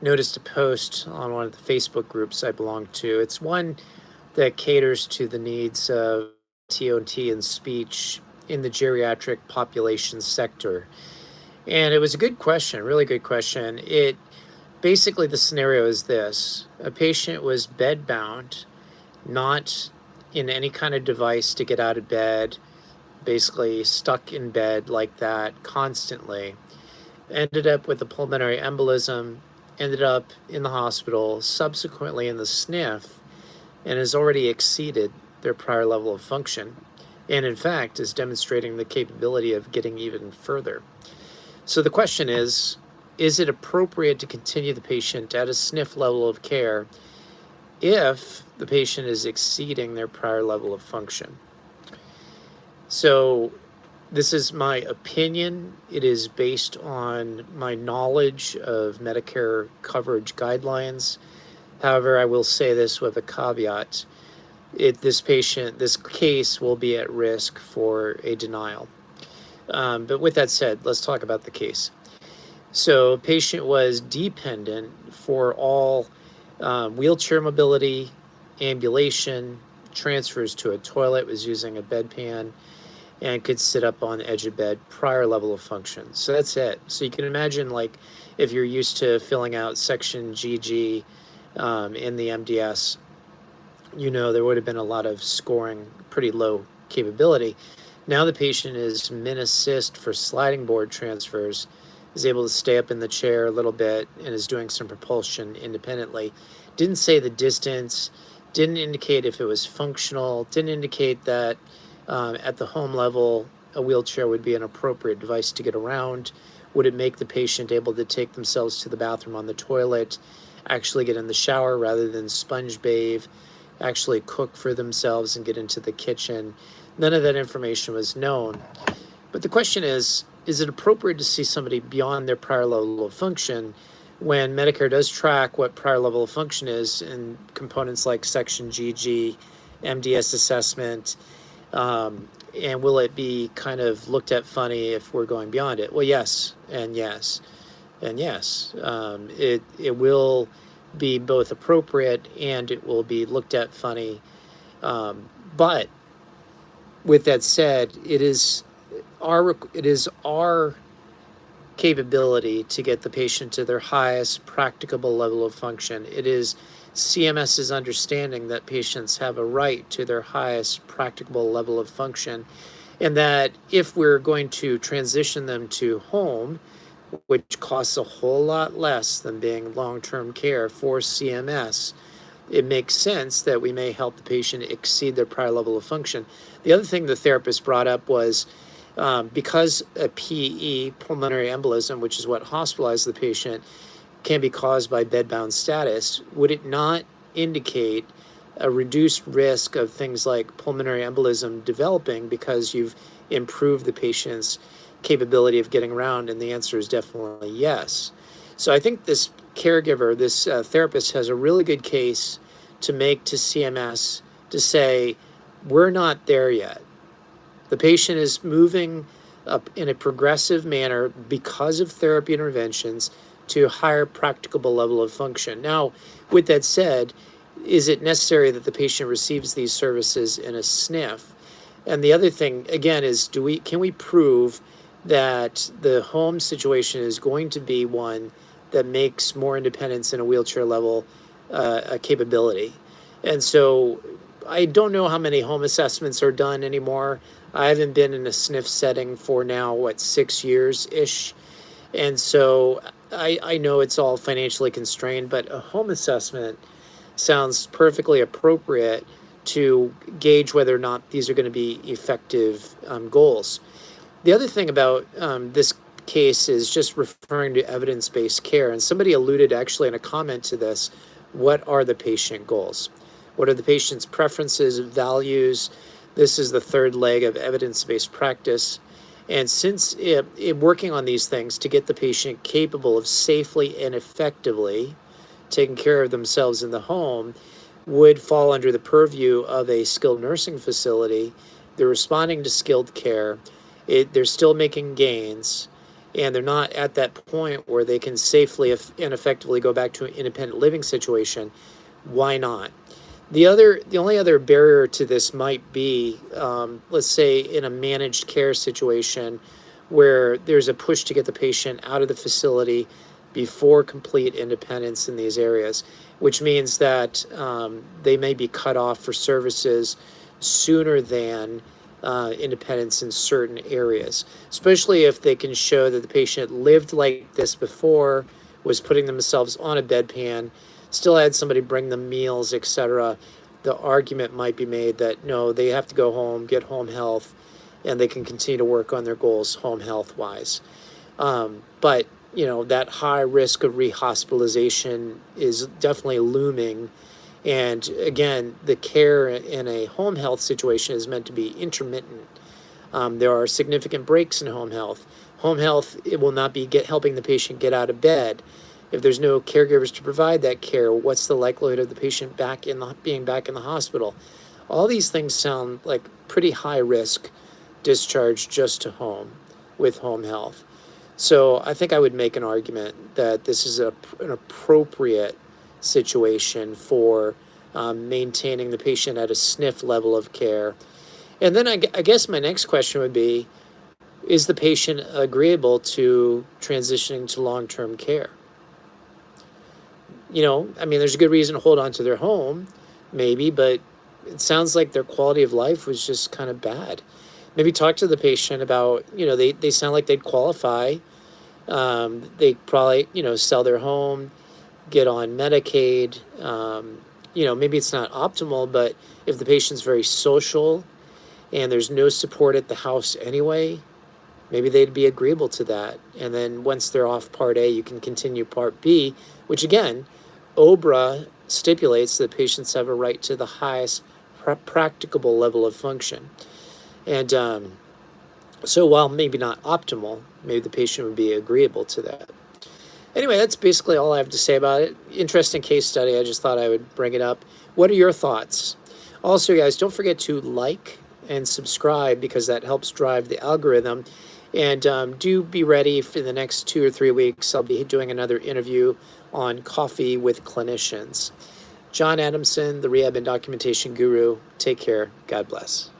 noticed a post on one of the Facebook groups I belong to. It's one that caters to the needs of TOT and speech in the geriatric population sector. And it was a good question, really good question. It basically, the scenario is this: a patient was bedbound, not in any kind of device to get out of bed, basically stuck in bed like that constantly, ended up with a pulmonary embolism, ended up in the hospital, subsequently in the SNF, and has already exceeded their prior level of function, and in fact is demonstrating the capability of getting even further. So the question is it appropriate to continue the patient at a SNF level of care if the patient is exceeding their prior level of function? So this is my opinion. It is based on my knowledge of Medicare coverage guidelines. However, I will say this with a caveat. This case will be at risk for a denial. But with that said, let's talk about the case. So patient was dependent for all wheelchair mobility, ambulation, transfers to a toilet, was using a bedpan, and could sit up on the edge of bed, prior level of function. So that's it. So you can imagine, like, if you're used to filling out section GG in the MDS, there would have been a lot of scoring, pretty low capability. Now the patient is min assist for sliding board transfers, is able to stay up in the chair a little bit, and is doing some propulsion independently. Didn't say the distance, didn't indicate if it was functional, didn't indicate that at the home level, a wheelchair would be an appropriate device to get around. Would it make the patient able to take themselves to the bathroom on the toilet, actually get in the shower rather than sponge bathe, actually cook for themselves and get into the kitchen? None of that information was known. But the question is it appropriate to see somebody beyond their prior level of function when Medicare does track what prior level of function is in components like section GG, MDS assessment, and will it be kind of looked at funny if we're going beyond it? Well, yes, and yes, and yes. It will be both appropriate and it will be looked at funny. But with that said, it is our capability to get the patient to their highest practicable level of function. It is CMS's understanding that patients have a right to their highest practicable level of function, and that if we're going to transition them to home, which costs a whole lot less than being long-term care for CMS, it makes sense that we may help the patient exceed their prior level of function. The other thing the therapist brought up was because a PE, pulmonary embolism, which is what hospitalized the patient, can be caused by bedbound status, would it not indicate a reduced risk of things like pulmonary embolism developing because you've improved the patient's capability of getting around? And the answer is definitely yes. So I think this caregiver, this therapist, has a really good case to make to CMS to say, we're not there yet. The patient is moving up in a progressive manner because of therapy interventions to a higher practicable level of function. Now, with that said, is it necessary that the patient receives these services in a SNF? And the other thing, again, is can we prove that the home situation is going to be one that makes more independence in a wheelchair level a capability? And so I don't know how many home assessments are done anymore. I haven't been in a SNF setting for now, 6 years-ish. And so I know it's all financially constrained, but a home assessment sounds perfectly appropriate to gauge whether or not these are going to be effective goals. The other thing about this case is just referring to evidence-based care. And somebody alluded actually in a comment to this. What are the patient goals? What are the patient's preferences, values? This is the third leg of evidence-based practice. And since working on these things to get the patient capable of safely and effectively taking care of themselves in the home would fall under the purview of a skilled nursing facility, they're responding to skilled care. They're still making gains. and they're not at that point where they can safely and effectively go back to an independent living situation, why not? The only other barrier to this might be, let's say, in a managed care situation where there's a push to get the patient out of the facility before complete independence in these areas, which means that they may be cut off for services sooner than independence in certain areas, especially if they can show that the patient lived like this before, was putting themselves on a bedpan, still had somebody bring them meals, etc. The argument might be made that no, they have to go home, get home health, and they can continue to work on their goals home health wise. But that high risk of rehospitalization is definitely looming. And again, the care in a home health situation is meant to be intermittent. There are significant breaks in home health. Home health, it will not be helping the patient get out of bed. If there's no caregivers to provide that care, what's the likelihood of the patient being back in the hospital? All these things sound like pretty high risk discharge just to home with home health. So I think I would make an argument that this is an appropriate situation for maintaining the patient at a SNF level of care. And then I guess my next question would be, is the patient agreeable to transitioning to long-term care? There's a good reason to hold on to their home, maybe, but it sounds like their quality of life was just kind of bad. Maybe talk to the patient about, they sound like they'd qualify. They probably, sell their home, get on Medicaid. Maybe it's not optimal, but if the patient's very social and there's no support at the house anyway, maybe they'd be agreeable to that. And then once they're off Part A, you can continue Part B, which again, OBRA stipulates that patients have a right to the highest practicable level of function. And so while maybe not optimal, maybe the patient would be agreeable to that. Anyway, that's basically all I have to say about it. Interesting case study. I just thought I would bring it up. What are your thoughts? Also, guys, don't forget to like and subscribe because that helps drive the algorithm. And do be ready for the next 2 or 3 weeks. I'll be doing another interview on coffee with clinicians. John Adamson, the Rehab and Documentation Guru. Take care. God bless.